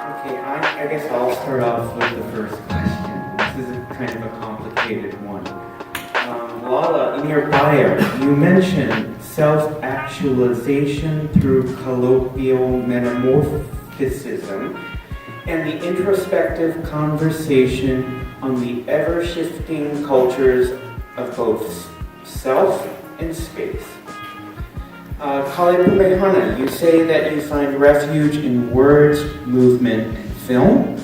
Okay, I guess I'll start off with the first question. This is kind of a complicated one. Lala, in your bio, you mentioned self-actualization through colloquial metamorphism and the introspective conversation on the ever-shifting cultures of both self and space. Kaleipumehana, you say that you find refuge in words, movement, and film.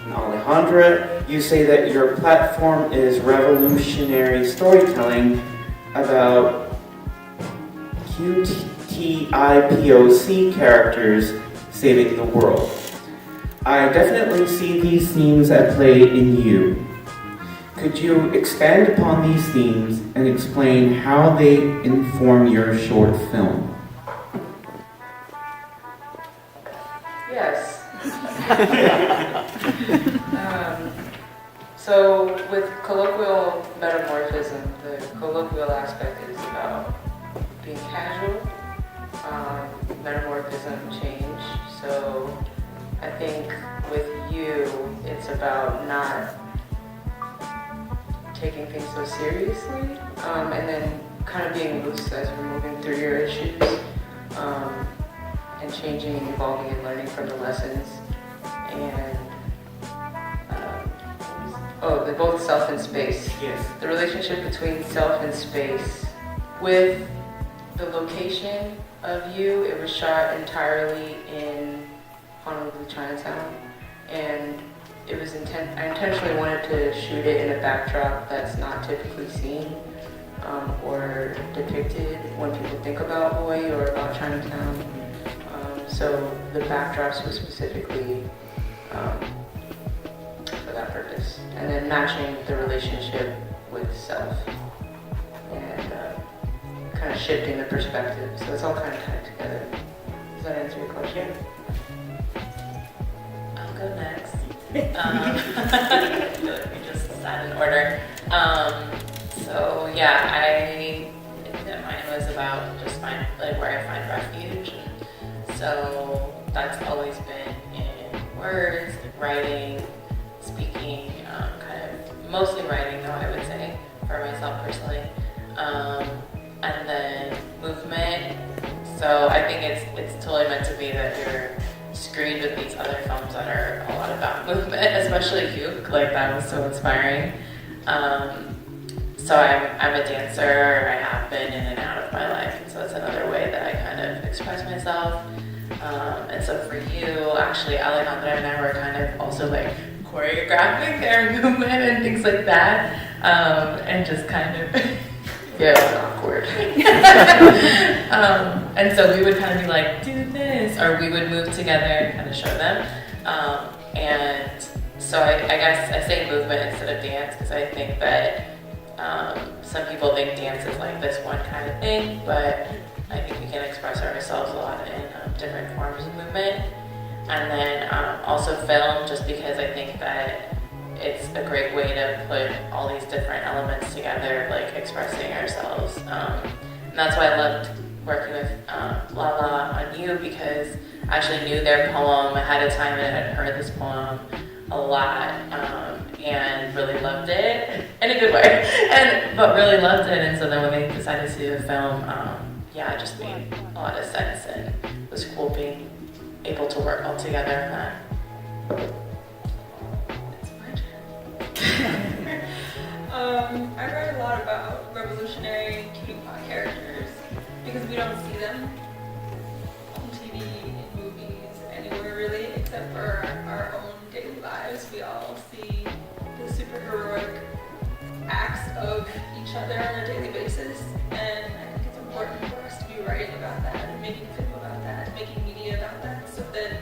And Alejnadra, you say that your platform is revolutionary storytelling about QTIPOC characters saving the world. I definitely see these themes at play in you. Could you expand upon these themes and explain how they inform your short film? Yes. So with colloquial metamorphism, the colloquial aspect is about being casual, metamorphism, change. So I think with you, it's about not taking things so seriously, and then kind of being loose as we're moving through your issues, and changing, evolving, and learning from the lessons. And both self and space. Yes. The relationship between self and space. With the location of you, it was shot entirely in Honolulu, Chinatown, and it was I intentionally wanted to shoot it in a backdrop that's not typically seen or depicted when people think about Hawaii or about Chinatown. So the backdrops were specifically for that purpose. And then matching the relationship with self and kind of shifting the perspective. So it's all kind of tied together. Does that answer your question? I'll go next. I feel like we just sat in order. So yeah, I think that mine was about just where I find refuge. So that's always been in words, writing, speaking, kind of mostly writing though, I would say, for myself personally. And then movement. So I think it's totally meant to be that you're screened with these other films that are a lot about movement, especially QWOC. Like that was so inspiring. So I'm a dancer. I have been in and out of my life, and so it's another way that I kind of express myself. And so for you, actually, Alejnadra and I were kind of also like choreographing their movement and things like that, and just kind of. Yeah, it was awkward. And so we would kind of be like, do this, or we would move together and kind of show them. And so I guess I say movement instead of dance because I think that some people think dance is like this one kind of thing, but I think we can express ourselves a lot in different forms of movement. And then also film, just because I think that it's a great way to put all these different elements together, like expressing ourselves. And that's why I loved working with Lala on You, because I actually knew their poem ahead of time and had heard this poem a lot, and really loved it in a good way, but really loved it. And so then when they decided to do a film, it just made a lot of sense, and it was cool being able to work all together on that. I read a lot about revolutionary QTipoc characters because we don't see them on TV, in movies, anywhere really, except for our own daily lives. We all see the super heroic acts of each other on a daily basis, and I think it's important for us to be writing about that and making film about that, and making media about that, so that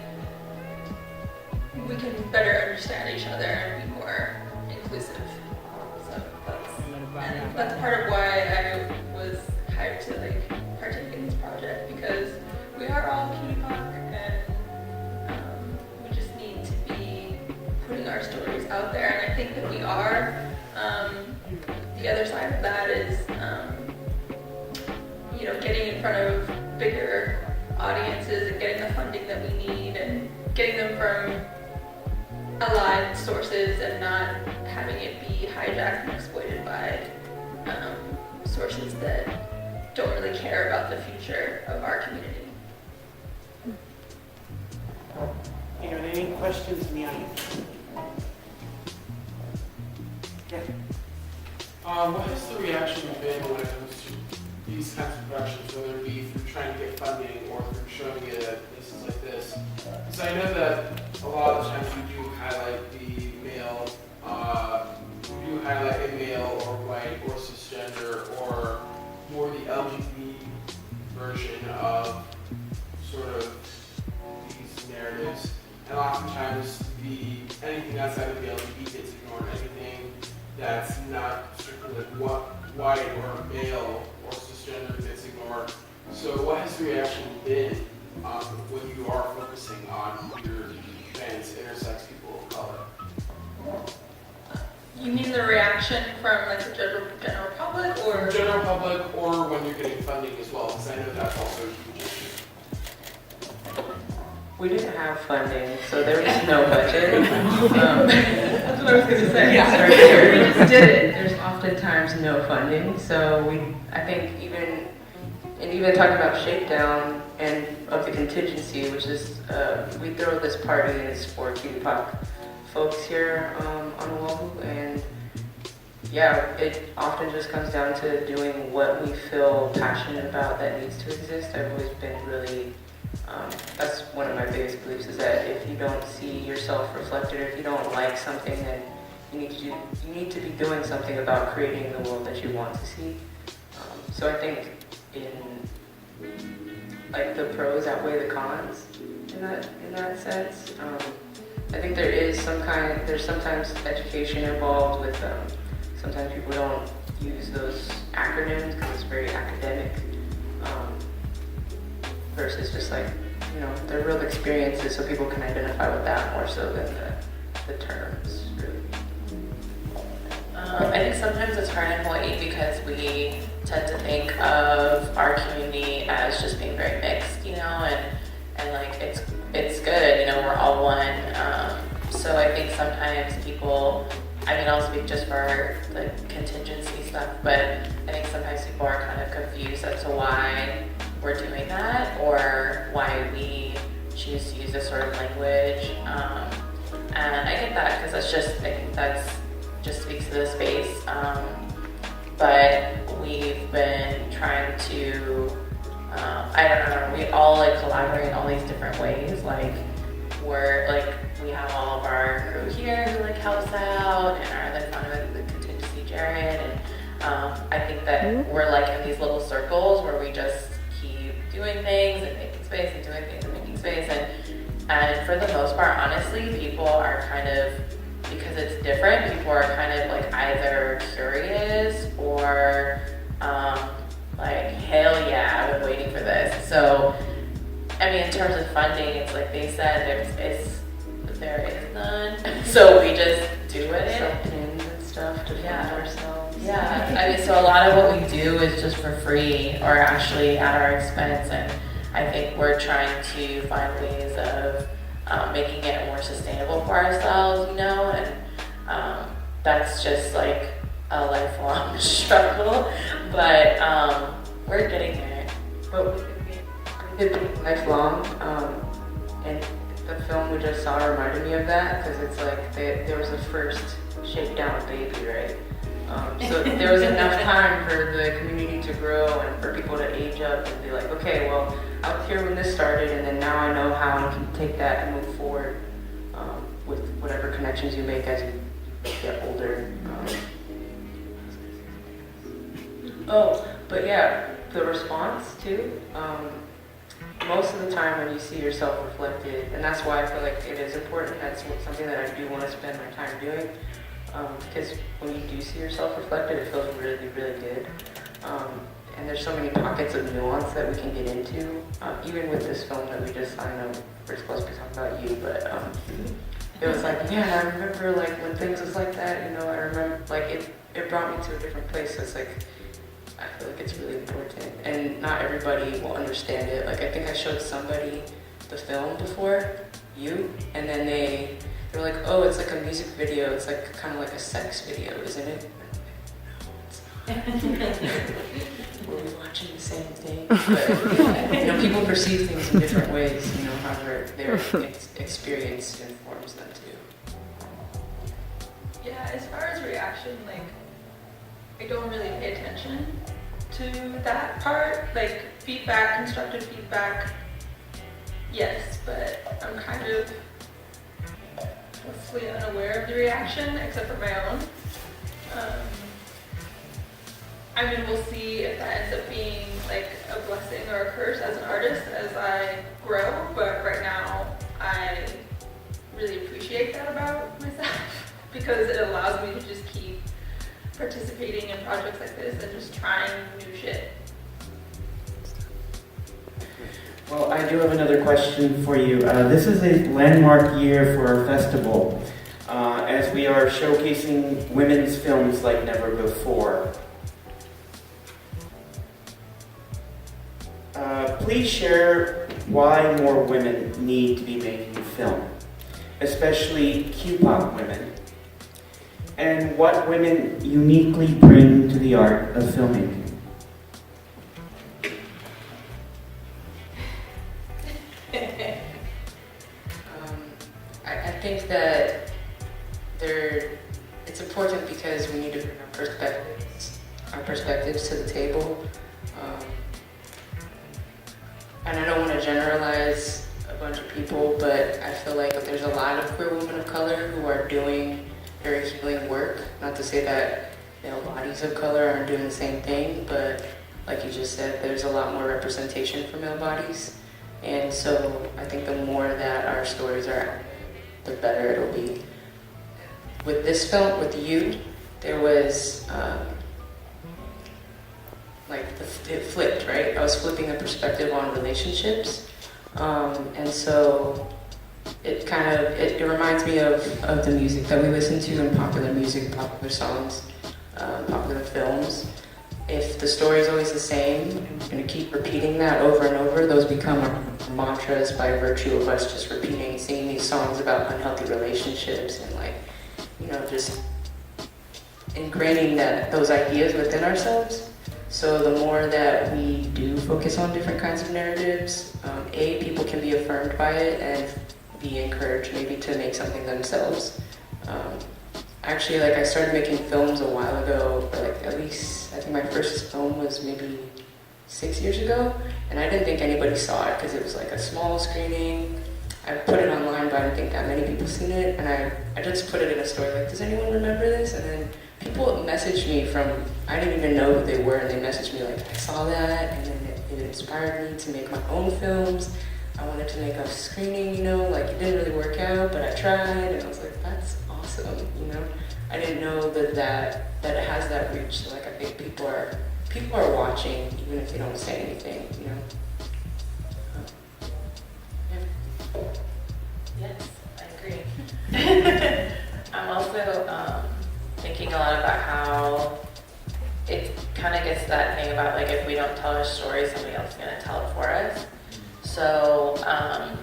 we can better understand each other and be more inclusive. And that's part of why I was hyped to partake in this project, because we are all QTipoc, and we just need to be putting our stories out there, and I think that we are. The other side of that is, getting in front of bigger audiences and getting the funding that we need, and getting them from allied sources and not having it be hijacked and exploited by sources that don't really care about the future of our community. Anyone, any questions in the audience? Yeah. What has the reaction been when it comes to these kinds of productions, whether it be through trying to get funding or through showing it at places like this? Because I know that a lot of the times we do highlight the male, we do highlight a male or white or cisgender or more the LGBT version of sort of these narratives. And oftentimes anything outside of the LGBT gets ignored, anything that's not strictly like white or male or cisgender gets ignored. So what has the reaction been when you are focusing on your trans, intersex people of color? You mean the reaction from like the general public, or General public, or when you're getting funding as well, because I know that's also a huge issue. We didn't have funding, so there was no budget. That's what I was going to say. Yeah, right there. We just did it. There's oftentimes no funding, so I think even talking about shakedown and of the contingency, which is we throw this party and it's for QTipoc folks here on Oahu, and yeah, it often just comes down to doing what we feel passionate about that needs to exist. I've always been really that's one of my biggest beliefs, is that if you don't see yourself reflected, or if you don't like something, then you need to be doing something about creating the world that you want to see. So I think like the pros outweigh the cons in that sense. I think there's sometimes education involved with sometimes people don't use those acronyms because it's very academic. Versus just like, their real experiences, so people can identify with that more so than the terms, really. I think sometimes it's hard in Hawaiʻi because we tend to think of our community as just being very mixed, and like it's good, we're all one. So I think sometimes people, I'll speak just for the contingency stuff, but I think sometimes people are kind of confused as to why we're doing that, or why we choose to use this sort of language. And I get that, because I think that's just speaks to the space. But we've been trying to, we all collaborate in all these different ways. We have all of our crew here who helps out, and our other fun with the contingency Jared, and I think that we're in these little circles where we just keep doing things and making space and doing things and making space, and for the most part, honestly, people are kind of, because it's different, people are kind of either curious or hell yeah, I've been waiting for this. So in terms of funding, it's like they said, there is none. So we just do it. Self-pins and stuff to fund ourselves. Yeah, so a lot of what we do is just for free, or actually at our expense, and I think we're trying to find ways of making it more sustainable for ourselves, and that's just a lifelong struggle, but we're getting there. But we did be lifelong, and the film we just saw reminded me of that, because it's there was the first shakedown baby, right? So there was enough time for the community to grow and for people to age up and be okay, well, I was here when this started, and then now I know how I can take that and move forward with whatever connections you make as you get older. But yeah, the response too. Most of the time when you see yourself reflected, and that's why I feel like it is important, that's something that I do want to spend my time doing, because when you do see yourself reflected, it feels really, really good. And there's so many pockets of nuance that we can get into, even with this film that we just saw. I know we're supposed to be talking about you, but it was I remember when things was like that, I remember it brought me to a different place. So it's I feel like it's really important, and not everybody will understand it. I think I showed somebody the film before, you, and then They're like, oh, it's like a music video. It's like kind of like a sex video, isn't it? Were we watching the same thing? But, people perceive things in different ways, however their experience informs them too. Yeah, as far as reaction, I don't really pay attention to that part. Feedback, constructive feedback, yes, but I'm kind of mostly unaware of the reaction, except for my own. We'll see if that ends up being a blessing or a curse as an artist as I grow, but right now I really appreciate that about myself because it allows me to just keep participating in projects like this and just trying new shit. Well, I do have another question for you. This is a landmark year for our festival, as we are showcasing women's films like never before. Please share why more women need to be making film, especially QPOC women, and what women uniquely bring to the art of filmmaking. I think that it's important because we need to bring our perspectives to the table. And I don't want to generalize a bunch of people, but I feel like there's a lot of queer women of color who are doing very healing work. Not to say that male bodies of color aren't doing the same thing, but like you just said, there's a lot more representation for male bodies. And so I think the more that our stories are out, the better it'll be. With this film, with You, there was it flipped, right? I was flipping the perspective on relationships, and so it reminds me of the music that we listen to in popular music, popular songs, popular films. If the story is always the same, and you keep repeating that over and over, those become our mantras by virtue of us just singing these songs about unhealthy relationships and just ingraining those ideas within ourselves. So the more that we do focus on different kinds of narratives, people can be affirmed by it and be encouraged maybe to make something themselves. Actually, I started making films a while ago, or at least I think my first film was maybe 6 years ago, and I didn't think anybody saw it because it was a small screening. I put it online, but I didn't think that many people seen it, and I just put it in a story does anyone remember this? And then people messaged me I didn't even know who they were, and they messaged me I saw that, and then it inspired me to make my own films. I wanted to make a screening, it didn't really work out, but I tried, and I was like, that's awesome, I didn't know that it has that reach, so I think people are watching, even if they don't say anything, Yes, I agree. I'm also thinking a lot about how it kind of gets that thing about if we don't tell our story, somebody else is going to tell it for us. So I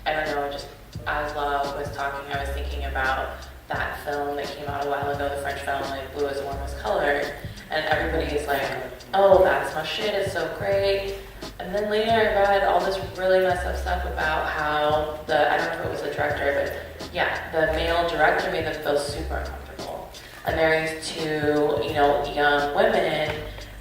don't know, just as Lala was talking, I was thinking about that film that came out a while ago, the French film, Blue is the Warmest Color, and everybody's like, oh, that's my shit, it's so great. And then later I read all this really messed up stuff about how I don't know if it was the director, but yeah, the male director made them feel super uncomfortable. And they're used to, young women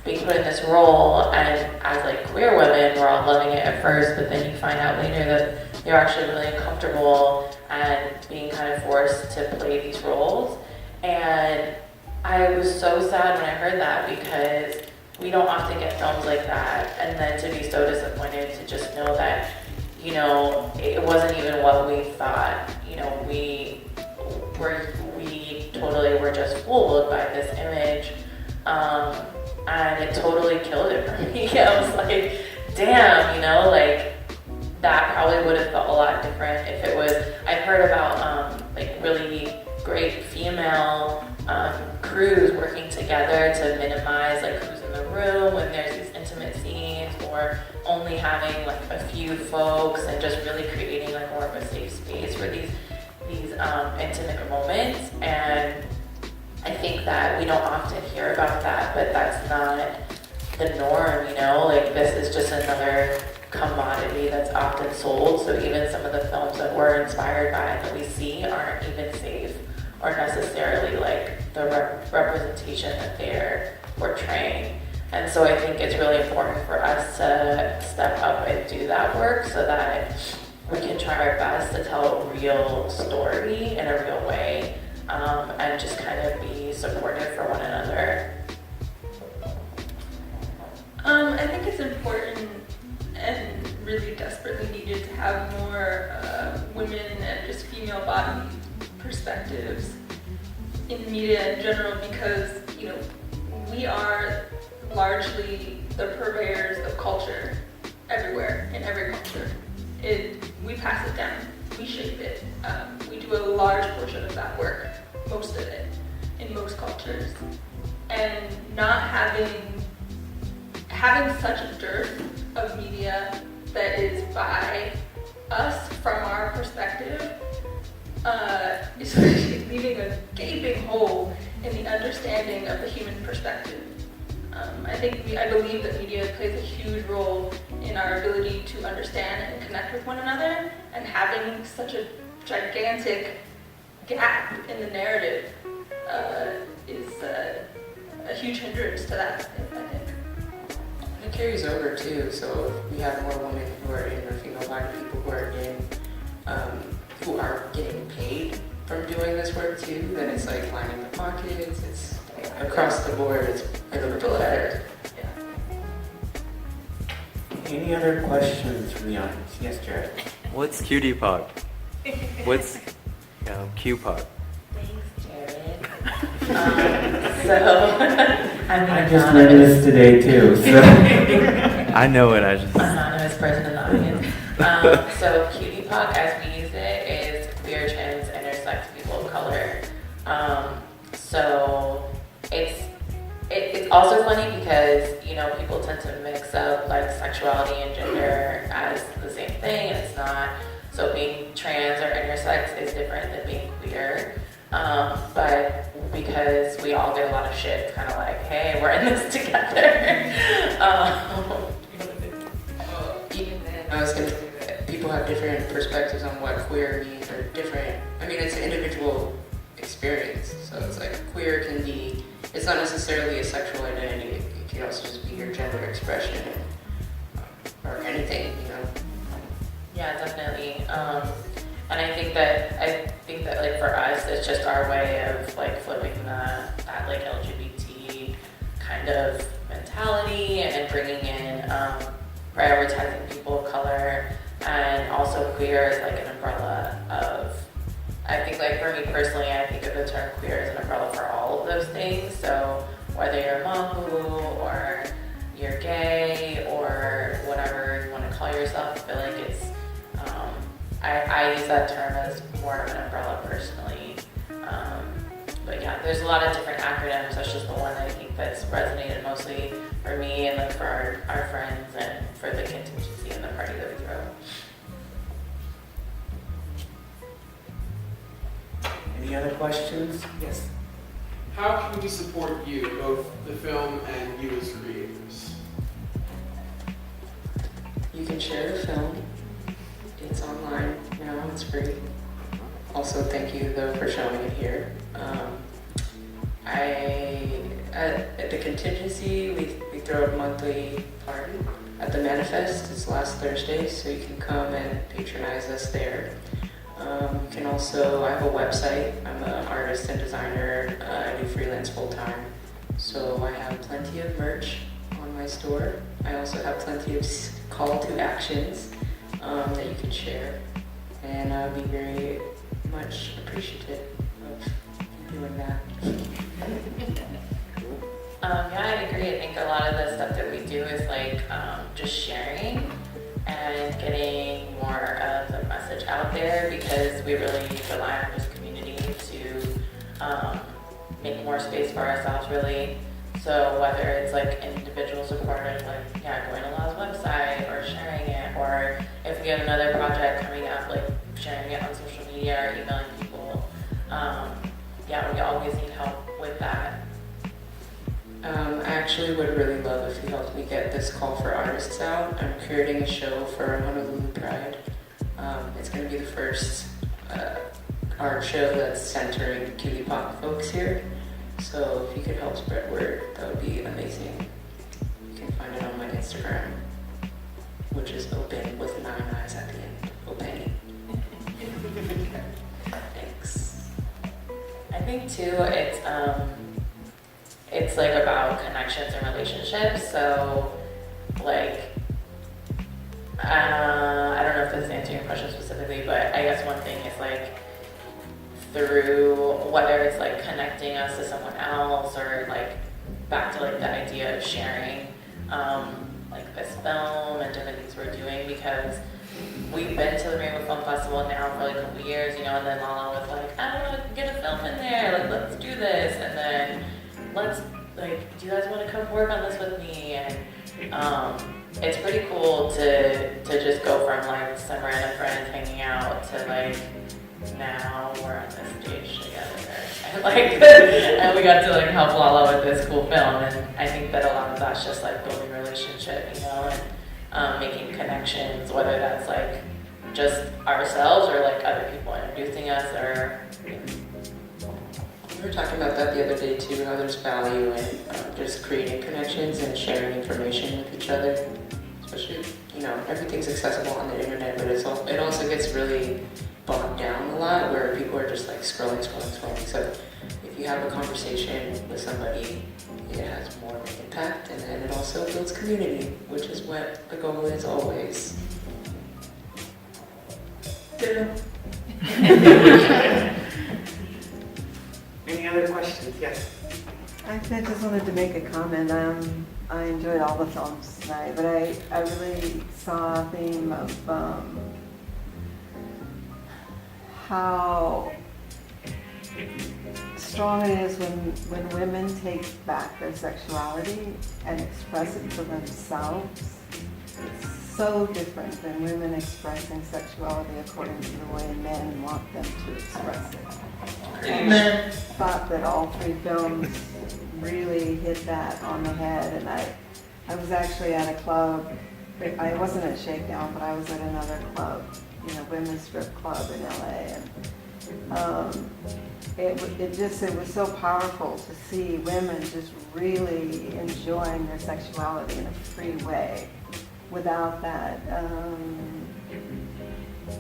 being put in this role, and as queer women, we're all loving it at first, but then you find out later that they're actually really uncomfortable and being kind of forced to play these roles. And I was so sad when I heard that because we don't often get films like that, and then to be so disappointed to just know that, it wasn't even what we thought. We totally were just fooled by this image, and it totally killed it for me. I was like, damn, that probably would have felt a lot different if it was. I've heard about really great female crews working together to minimize who's in the room when there's these intimate scenes, or only having a few folks, and just really creating more of a safe space for these intimate moments, and I think that we don't often hear about that, but that's not the norm, you know? Like, this is just another commodity that's often sold, so even some of the films that we're inspired by that we see aren't even safe or necessarily like the representation that they're portraying. And so I think it's really important for us to step up and do that work so that we can try our best to tell a real story in a real way, and just kind of be supportive for one another. I think it's important and really desperately needed to have more women and just female-bodied perspectives in media in general, because, you know, we are largely the purveyors of culture everywhere, in every culture. We pass it down, we shape it. We do a large portion of that work, most of it, in most cultures. And not having such a dearth of media that is by us from our perspective is leaving a gaping hole in the understanding of the human perspective. I believe that media plays a huge role in our ability to understand and connect with one another, and having such a gigantic gap in the narrative is a huge hindrance to that, I think. It carries over too, so if we have more women who are in, or female-bodied people who are in, who are getting paid from doing this work too, then it's like lining the pockets, it's across the board, it's a little better. Any other questions from the audience? Yes, Jared. What's qtipoc? What's QPOC? Thanks, Jared. I just learned this today too, so. I know it, I just... Anonymous person in the audience. So QTPOC, as we use it, is queer, trans, intersex people of color. So it's also funny because, you know, people tend to mix up like sexuality and gender as the same thing, and it's not. So being trans or intersex is different than being queer. But because we all get a lot of shit, it's kind of like, hey, we're in this together. Even then, I was going to say that people have different perspectives on what queer means, or different. I mean, it's an individual experience. So it's like queer can be, it's not necessarily a sexual identity. It can also just be your gender expression, or anything, you know. Yeah, definitely. And I think that like for us, it's just our way of like flipping that like LGBT kind of mentality and bringing in prioritizing people of color, and also queer as like an umbrella of. I think like for me personally, I think of the term queer as an umbrella for all of those things. So whether you're a mahu or you're gay or whatever you want to call yourself, I feel like it's. I use that term as more of an umbrella personally. But yeah, there's a lot of different acronyms. That's just the one that I think that's resonated mostly for me and then for our friends and for the contingency and the party that we throw. Any other questions? Yes. How can we support you, both the film and you as creators? You can share the film. It's online now, it's free. Also, thank you though for showing it here. At the contingency, we throw a monthly party at the Manifest. It's last Thursday, so you can come and patronize us there. You can also, I have a website. I'm an artist and designer. I do freelance full-time. So I have plenty of merch on my store. I also have plenty of call to actions that you can share. And I'll be very much appreciative of doing that. Yeah, I agree. I think a lot of the stuff that we do is like just sharing and getting more of the message out there, because we really rely on this community to make more space for ourselves, really. So whether it's like individual support of like, yeah, going to Lala's website or sharing it, or if we have another project coming up, like sharing it on social media or emailing people. actually would really love if you helped me get this call for artists out. I'm creating a show for Honolulu Pride. It's going to be the first art show that's centering QTPOC folks here. So if you could help spread word, that would be amazing. You can find it on my Instagram, which is open with 9 eyes at the end. Openi. Thanks. I think too, it's like about connections and relationships. So, like, I don't know if this is answering your question specifically, but I guess one thing is like through whether it's like connecting us to someone else or like back to like the idea of sharing like this film and different things we're doing, because we've been to the Rainbow Film Festival now for like a couple years, you know, and then Lala was like, I want to get a film in there, like let's do this, and then let's like, do you guys want to come work on this with me? And it's pretty cool to just go from like some random friends hanging out to like now we're on this stage together. And like and we got to like help Lala with this cool film, and I think that a lot of that's just like building relationship, you know, and making connections, whether that's like just ourselves or like other people introducing us or We were talking about that the other day too, how there's value in just creating connections and sharing information with each other. Especially, you know, everything's accessible on the internet, but it also gets really bogged down a lot where people are just like scrolling. So if you have a conversation with somebody, it has more of an impact, and then it also builds community, which is what the goal is always. Any other questions? Yes. I just wanted to make a comment. I enjoyed all the films tonight, but I really saw a theme of how strong it is when women take back their sexuality and express it for themselves. It's so different than women expressing sexuality according to the way men want them to express it. I thought that all 3 films really hit that on the head, and I was actually at a club. I wasn't at Shakedown, but I was at another club, you know, women's strip club in LA, and it was so powerful to see women just really enjoying their sexuality in a free way without that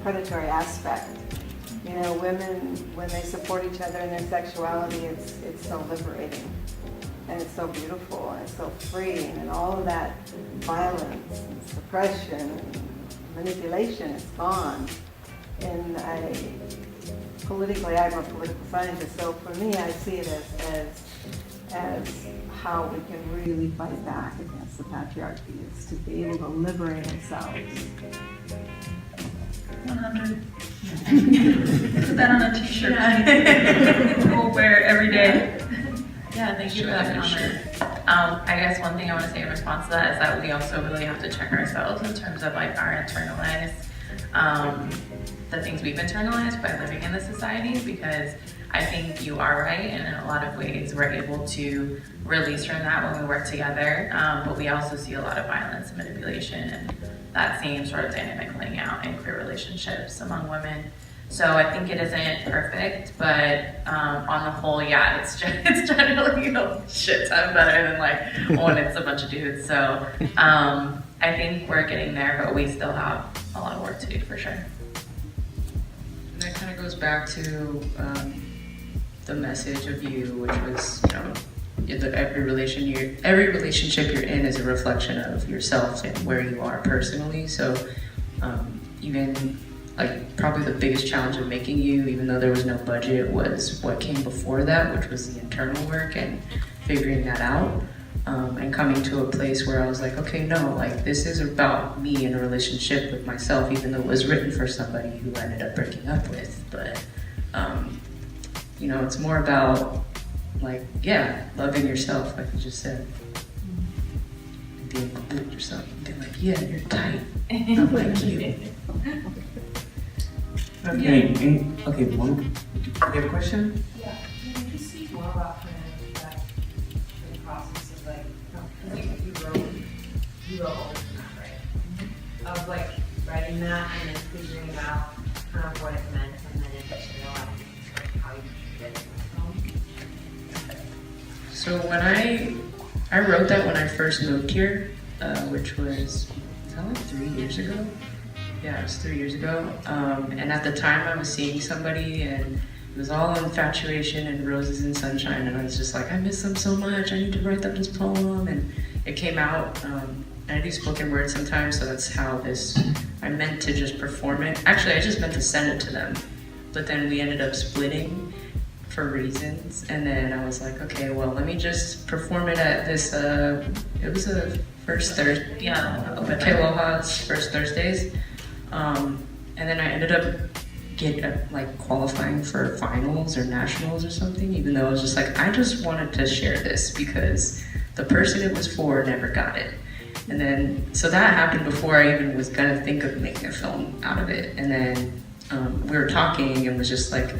predatory aspect. You know, women, when they support each other in their sexuality, it's so liberating, and it's so beautiful, and it's so freeing, and all of that violence and suppression and manipulation is gone. And I'm a political scientist, so for me, I see it as how we can really fight back against the patriarchy, is to be able to liberate ourselves. 100. Put that on a t-shirt. We'll wear it every day. Yeah, thank you for that comment. I guess one thing I want to say in response to that is that we also really have to check ourselves in terms of like our internalized, the things we've internalized by living in the society, because I think you are right, and in a lot of ways we're able to release from that when we work together, but we also see a lot of violence and manipulation and that same sort of dynamic playing out in queer relationships among women. So I think it isn't perfect, but on the whole, yeah, it's generally, you know, shit ton better than like when it's a bunch of dudes. So I think we're getting there, but we still have a lot of work to do for sure. And that kind of goes back to the message of you, which was, you know, every relationship you're in is a reflection of yourself and where you are personally. So even like probably the biggest challenge of making you, even though there was no budget, was what came before that, which was the internal work and figuring that out, and coming to a place where I was like, okay, no, like this is about me in a relationship with myself, even though it was written for somebody who I ended up breaking up with. But you know, it's more about like, yeah, loving yourself, like you just said, and being cool with yourself, and being like, yeah, you're tight, I'm like you. Okay, okay, one, you have a question? Yeah, can you just speak more about the process of like you go over from that, right? Of like writing that and then figuring out kind of what it meant and then intentionalizing like how you did it in the film. So when I wrote that when I first moved here, which was that like 3 years ago? Yeah, it was 3 years ago. And at the time I was seeing somebody and it was all infatuation and roses and sunshine, and I was just like, I miss them so much, I need to write them this poem. And it came out, I do spoken word sometimes, so that's how I meant to just perform it. Actually, I just meant to send it to them, but then we ended up splitting for reasons, and then I was like, okay, well, let me just perform it at this, it was a first Thursday, QWOC's first Thursdays, and then I ended up qualifying for finals or nationals or something, even though I was just like, I just wanted to share this because the person it was for never got it. And then, so that happened before I even was gonna think of making a film out of it. And then we were talking and was just like,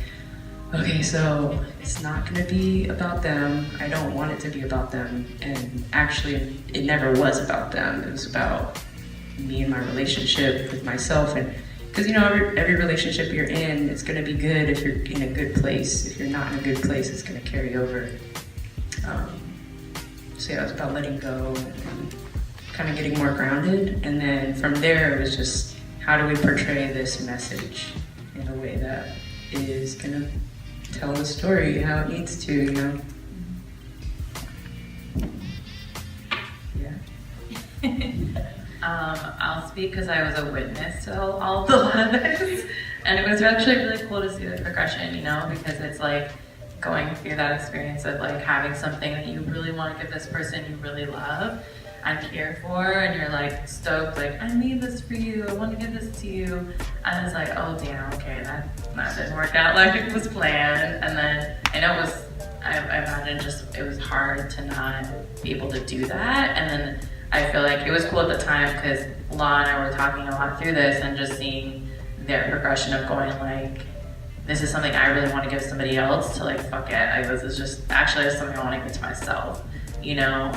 okay, so it's not gonna be about them. I don't want it to be about them. And actually, it never was about them. It was about me and my relationship with myself. And because, you know, every relationship you're in, it's gonna be good if you're in a good place. If you're not in a good place, it's gonna carry over. So yeah, it was about letting go and kind of getting more grounded. And then from there, it was just, how do we portray this message in a way that is gonna tell the story how it needs to, you know? Yeah. I'll speak because I was a witness to a lot of this, and it was actually really cool to see the progression, you know, because it's like going through that experience of like having something that you really want to give this person you really love and care for, and you're like stoked, like, I made this for you, I want to give this to you, and it's like, oh damn, okay, that didn't work out like it was planned. And then I know it was, I imagine just it was hard to not be able to do that. And then I feel like it was cool at the time because Law and I were talking a lot through this and just seeing their progression of going like, this is something I really want to give somebody else, to like, fuck it, this is just actually something I want to give to myself, you know,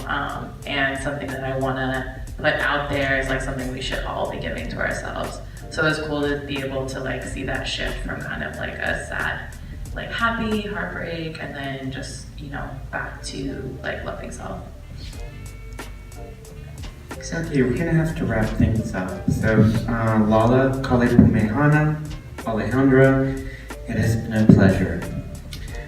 and something that I want to put out there is like something we should all be giving to ourselves. So it was cool to be able to like see that shift from kind of like a sad, like happy heartbreak, and then just, you know, back to like loving self. Okay, we're gonna have to wrap things up. So, Lala, Kaleipumehana, Alejnadra, it has been a pleasure.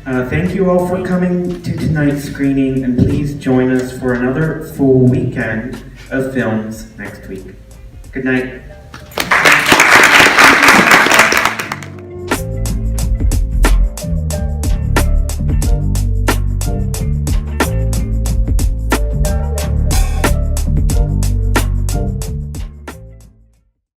Thank you all for coming to tonight's screening, and please join us for another full weekend of films next week. Good night.